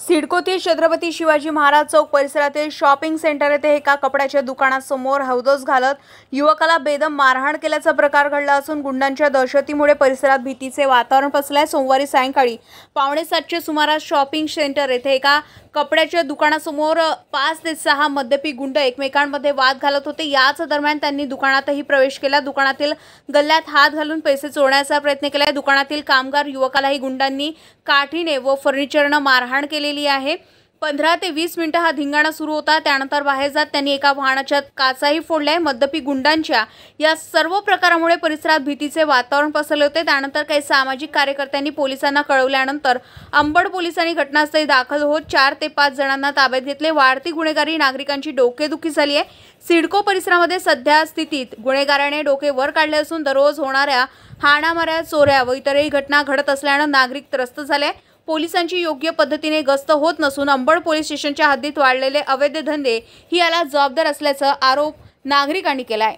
सिडकोतील छत्रपती शिवाजी महाराज चौक परिसरातील shopping centre येथे एका कपड्याच्या दुकानासमोर हौदोस घालत युवकाला बेदम मारहाण केल्याचा प्रकार घडला असून गुंडांच्या दहशतीमुळे परिसरात भीतीचे वातावरण पसरले. सोमवारी सायंकाळी 5:45च्या सुमारास शॉपिंग सेंटर येथे एका कपड्याच्या दुकानासमोर 5 ते 6 मद्यपी गुंड एकमेकांमध्ये वाद घालत होते. याच दरम्यान त्यांनी दुकानातही प्रवेश केला. दुकानातील गल्ल्यात हात घालून पैसे चोरण्याचा प्रयत्न केला. दुकानातील कामगार युवकालाही गुंडांनी काठीने व फर्निचरने मारहाण केलेली आहे. 15 ते 20 मिनिटे हा धिंगाणा सुरू होता. त्यानंतर बाहेर जात त्यांनी एका वाहनाच्या काचाही फोडल्या. मद्यपी गुंडांच्या या सर्व प्रकारामुळे परिसरात भीतीचे वातावरण पसरले होते. त्यानंतर काही सामाजिक कार्यकर्त्यांनी पोलिसांना कळवल्यानंतर अंबड पोलिसांनी घटनास्थळी दाखल होत 4 ते 5 जणांना ताब्यात घेतले. वाढती गुन्हेगारी, नागरिकांची डोकेदुखी झाली आहे. सिडको परिसरामध्ये सध्या स्थितीत गुन्हेगाराने डोके वर काढले असून दररोज होणाऱ्या हाणामाऱ्या, चोऱ्या व इतरही घटना घडत असल्याने नागरिक त्रस्त झाले. पोलिसांची योग्य पद्धतीने गस्त होत नसून अंबड पोलीस स्टेशनच्या हद्दीत वाढलेले अवैध धंदे ही याला जबाबदार असल्याचा आरोप नागरिकांनी केला आहे.